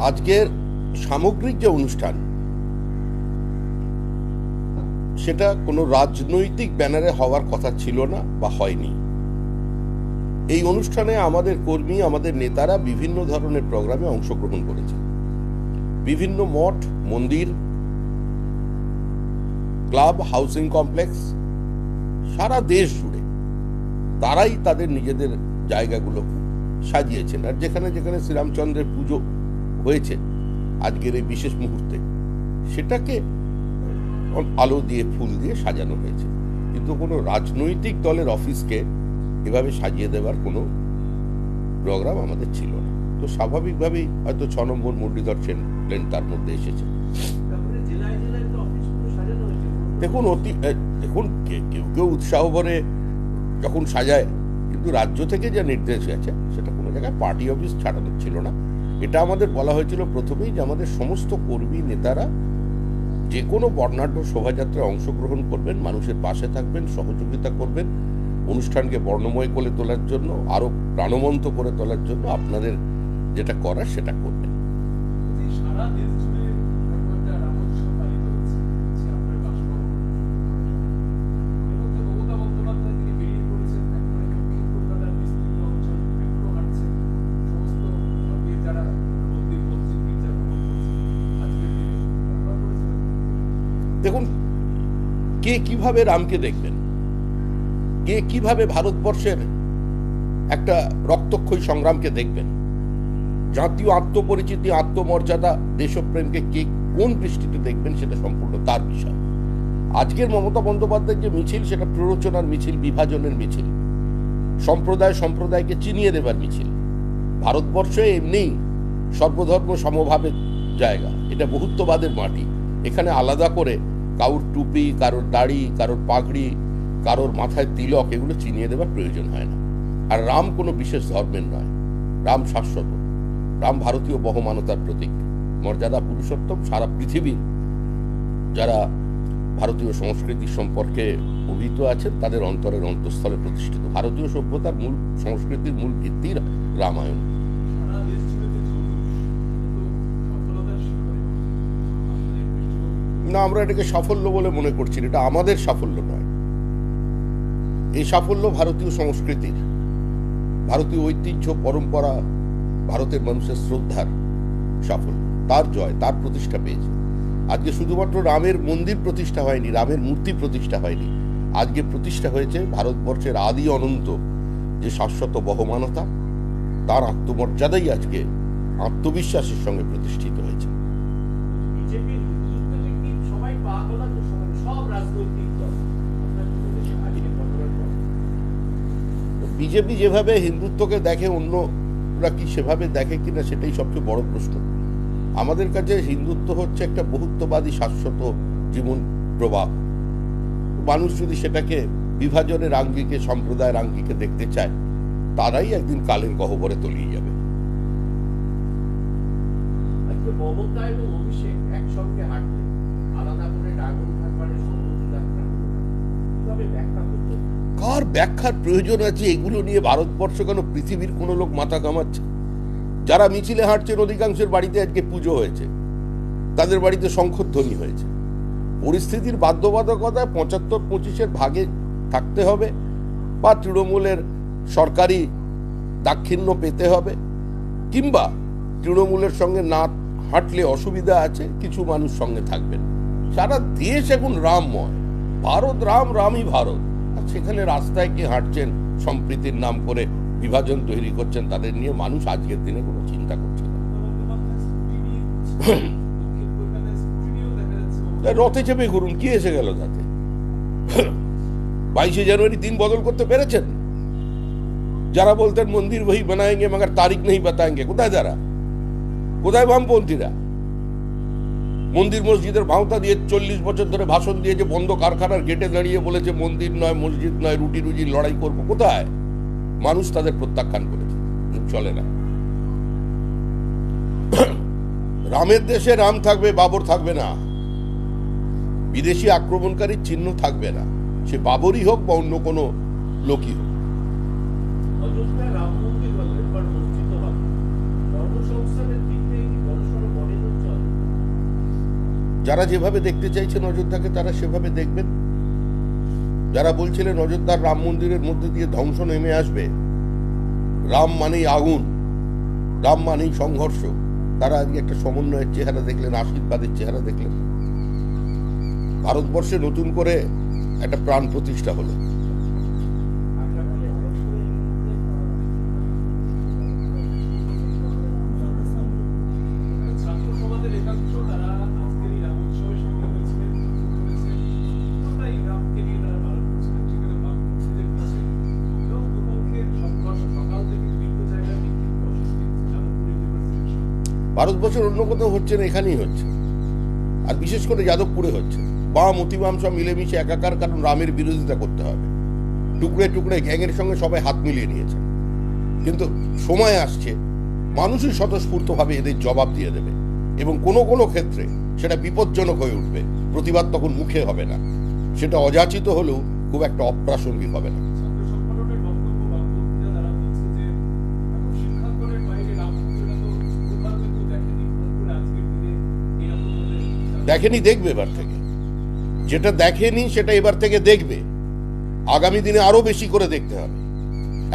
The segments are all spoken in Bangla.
আজকের সামগ্রিক যে অনুষ্ঠান, সেটা কোনো রাজনৈতিক ব্যানারে হওয়ার কথা ছিল না বা হয়নি। এই অনুষ্ঠানে আমাদের কর্মী, আমাদের নেতারা বিভিন্ন ধরনের প্রোগ্রামে অংশগ্রহণ করেছে। বিভিন্ন মঠ, মন্দির, ক্লাব, হাউসিং কমপ্লেক্স, সারা দেশ জুড়ে তারাই তাদের নিজেদের জায়গাগুলোকে সাজিয়েছেন। আর যেখানে যেখানে শ্রীরামচন্দ্রের পুজো হয়েছে আজকের এই বিশেষ মুহূর্তে, সেটাকে আলো দিয়ে, ফুল দিয়ে সাজানো হয়েছে। কিন্তু কোনো রাজনৈতিক দলের অফিসকে এভাবে সাজিয়ে দেওয়ার কোনো প্রোগ্রাম আমাদের ছিল না। তো স্বাভাবিকভাবেই হয়তো 6 নম্বর মুরলীধর সেন প্লেন তার মধ্যে এসেছে। দেখুন কেউ কেউ উৎসাহ ভরে যখন সাজায়, কিন্তু রাজ্য থেকে যে নির্দেশ গেছে সেটা কোনো জায়গায় পার্টি অফিস ছাড়ানো ছিল না। এটা আমাদের বলা হয়েছিল প্রথমেই যে আমাদের সমস্ত কর্মী নেতারা যে কোনো বর্ণাঢ্য শোভাযাত্রায় অংশগ্রহণ করবেন, মানুষের পাশে থাকবেন, সহযোগিতা করবেন, অনুষ্ঠানকে বর্ণময় করে তোলার জন্য, আরো প্রাণবন্ত করে তোলার জন্য আপনাদের যেটা করার সেটা করবেন। দেখুন, কে কিভাবে রামকে দেখবেন, কে কিভাবে ভারতবর্ষের একটা রক্তক্ষয়ী সংগ্রামকে দেখবেন, জাতীয় আত্মপরিচিতি, আত্মমর্যাদা, দেশপ্রেমকে কে কোন দৃষ্টিতে দেখবেন, সেটা সম্পূর্ণ তার বিষয়। আজকের মমতা বন্দ্যোপাধ্যায়ের যে মিছিল, সেটা প্ররোচনার মিছিল, বিভাজনের মিছিল, সম্প্রদায়কে চিনিয়ে দেবার মিছিল। ভারতবর্ষে এমনি সর্বধর্ম সমভাবের জায়গা, এটা বহুত্ববাদের মাটি। এখানে আলাদা করে কারোর টুপি, কারোর দাড়ি, কারোর পাগড়ি, কারোর মাথায় তিলক, এগুলো চিনিয়ে দেওয়ার প্রয়োজন হয় না। আর রাম কোনো বিশেষ ধর্মের নয়, রাম শাশ্বত, রাম ভারতীয় বহমানতার প্রতীক, মর্যাদা পুরুষোত্তম। সারা পৃথিবীর যারা ভারতীয় সংস্কৃতি সম্পর্কে অভিহিত আছেন তাদের অন্তরের অন্তঃস্থলে প্রতিষ্ঠিত। ভারতীয় সভ্যতার মূল, সংস্কৃতির মূল ভিত্তি রামায়ণ। না, আমরা এটাকে সাফল্য বলে মনে করছি, এটা আমাদের সাফল্য নয়। এই সাফল্য ভারতীয় সংস্কৃতির, ভারতীয় ঐতিহ্য, পরম্পরা, ভারতের মানুষের শ্রদ্ধার সাফল্য। তার জয়, তার প্রতিষ্ঠা পেয়েছে। আজকে শুধুমাত্র রামের মন্দির প্রতিষ্ঠা হয়নি, রামের মূর্তি প্রতিষ্ঠা হয়নি, আজকে প্রতিষ্ঠা হয়েছে ভারতবর্ষের আদি অনন্ত যে শাশ্বত বহমানতা, তার আত্মমর্যাদাই আজকে আত্মবিশ্বাসের সঙ্গে প্রতিষ্ঠিত হয়েছে। বিজেপি যেভাবে হিন্দুত্বকে দেখে, অন্যরা কি সেভাবে দেখে কিনা সেটাই সবচেয়ে বড় প্রশ্ন। আমাদের কাছে হিন্দুত্ব হচ্ছে একটা বহুত্ববাদী শাশ্বত জীবন প্রবাহ। মানুষ যদি সেটাকে বিভাজনের আঙ্গিকে, সম্প্রদায়ের আঙ্গিকে দেখতে চায়, তারাই একদিন কালের গহ্বরে তলিয়ে যাবে। মমতা এবং অভিষেক একসঙ্গে হাঁটলে আলাদা করে ড্রাগন হারবারের সম্মতি যাত্রা কিভাবে ব্যাখ্যা করতে? কার ব্যাখ্যার প্রয়োজন আছে? এগুলো নিয়ে ভারতবর্ষ কেন পৃথিবীর কোনো লোক মাথা কামাচ্ছে? যারা মিছিলে হাঁটছেন অধিকাংশের বাড়িতে আজকে পুজো হয়েছে, তাদের বাড়িতে শঙ্খধ্বনি হয়েছে। পরিস্থিতির বাধ্যবাধকতায় 75-25-এর ভাগে থাকতে হবে, বা তৃণমূলের সরকারি দাক্ষিণ্য পেতে হবে, কিংবা তৃণমূলের সঙ্গে না হাঁটলে অসুবিধা আছে, কিছু মানুষ সঙ্গে থাকবেন। সারা দেশ এখন রামময়, ভারত রাম, রামই ভারত। আর সেখানে রাস্তায় কি হাঁটছেন, সম্প্রীতির নাম করে বিভাজন তৈরি করছেন, তাদের নিয়ে মানুষ আজকের দিনে কোনো চিন্তা করছে না। রথে চেপে ঘুরুন, কি এসে গেল তাতে? 22শে জানুয়ারি দিন বদল করতে পেরেছেন? যারা বলতেন মন্দির वही बनाएंगे मगर तारीख नहीं बताएंगे, কোথায় তারা? কোথায় বামপন্থীরা? মন্দির মসজিদের ভাওতা দিয়ে 40 বছর ধরে ভাষণ দিয়ে যে বন্ধ কারখানার গেটে দাঁড়িয়ে বলেছে মন্দির নয়, মসজিদ নয়, রুটি রুজির লড়াই করবো, কোথায়? মানুষ তাদের প্রত্যাখ্যান করেছে, চলে না। রামের দেশে রাম থাকবে, বাবর থাকবে না। বিদেশি আক্রমণকারীর চিহ্ন থাকবে না, সে বাবরই হোক বা অন্য কোনো লোকই হোক। অযোধ্যায় রাম মন্দির হলে এবার মসজিদ হবে, ধর্ম সংস্থানের দিক থেকে কি বড়সড় বড় হচ্ছে। যারা যেভাবে দেখতে চাইছেন অযোধ্যাকে তারা সেভাবে দেখবেন। যারা বলছিলেন অযোধ্যার রাম মন্দিরের মধ্যে দিয়ে ধ্বংস নেমে আসবে, রাম মানেই আগুন, রাম মানেই সংঘর্ষ, তারা আজকে একটা সমন্বয়ের চেহারা দেখলেন, আশীর্বাদের চেহারা দেখলেন। ভারতবর্ষে নতুন করে একটা প্রাণ প্রতিষ্ঠা হলো। ছাত্র সমাজের একাংশ তারা আজকের এই রাম উৎসবের সঙ্গে হয়েছিলেন, করেছেন, পুরোটাই রামকে নিয়ে তারা পালন করছিলেন। সেখানে বামপন্থীদের কাছে এবং দুপক্ষের সংঘর্ষ সকাল থেকে বিভিন্ন জায়গায় বিক্ষিপ্ত অস্বস্তি যাদবপুর ইউনিভার্সিটির সামনে। ভারতবর্ষের অন্য কোথাও হচ্ছে না, এখানেই হচ্ছে, আর বিশেষ করে যাদবপুরে হচ্ছে। বাম অতিবাম সব মিলেমিশে একাকার, কারণ রামের বিরোধিতা করতে হবে। টুকরে টুকরে গ্যাংয়ের সঙ্গে সবাই হাত মিলিয়ে নিয়েছে। কিন্তু সময় আসছে, মানুষই স্বতঃস্ফূর্তভাবে এদের জবাব দিয়ে দেবে, এবং কোনো কোনো ক্ষেত্রে সেটা বিপজ্জনক হয়ে উঠবে। প্রতিবাদ তখন মুখে হবে না, সেটা অযাচিত হলেও খুব একটা অপ্রাসঙ্গিক হবে না। ছাত্র সংগঠনের বক্তব্য বামপন্থীরা তারা বলছে যে এখন শিক্ষাঙ্গনের বাইরে রাম মন্দিরটা তো পূর্বাঞ্চল কেউ দেখেনি, করে আজকের দিনে এরকম ভাবে দেখেনি, দেখবে এবার থেকে। যেটা দেখেনি সেটা এবার থেকে দেখবে, আগামী দিনে আরো বেশি করে দেখতে হবে।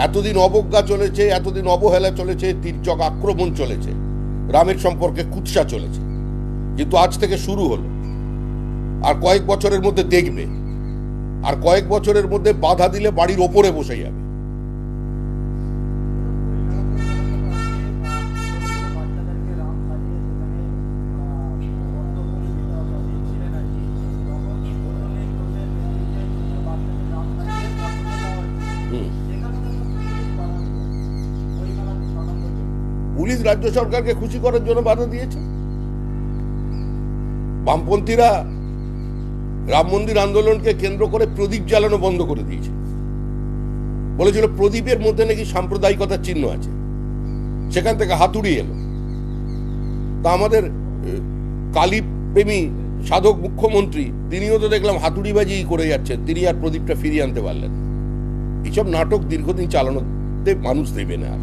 এতদিন অবজ্ঞা চলেছে, এতদিন অবহেলা চলেছে, তীর্যক আক্রমণ চলেছে, রামের সম্পর্কে কুৎসা চলেছে, কিন্তু আজ থেকে শুরু হলো। আর কয়েক বছরের মধ্যে দেখবে, আর কয়েক বছরের মধ্যে বাধা দিলে বাড়ির ওপরে বসে যাবে। পুলিশ রাজ্য সরকারকে খুশি করার জন্য বাধা দিয়েছে। বামপন্থীরা রাম মন্দির আন্দোলনকে কেন্দ্র করে প্রদীপ জ্বালানো বন্ধ করে দিয়েছে, বলেছিল প্রদীপের মধ্যে নাকি সাম্প্রদায়িকতার চিহ্ন আছে, সেখান থেকে হাতুড়ি এলো। তা আমাদের কালী প্রেমী সাধক মুখ্যমন্ত্রী, তিনিও তো দেখলাম হাতুড়িবাজি করে যাচ্ছেন, তিনি আর প্রদীপটা ফিরিয়ে আনতে পারলেন। এইসব নাটক দীর্ঘদিন চালানোতে মানুষ দেবে না আর।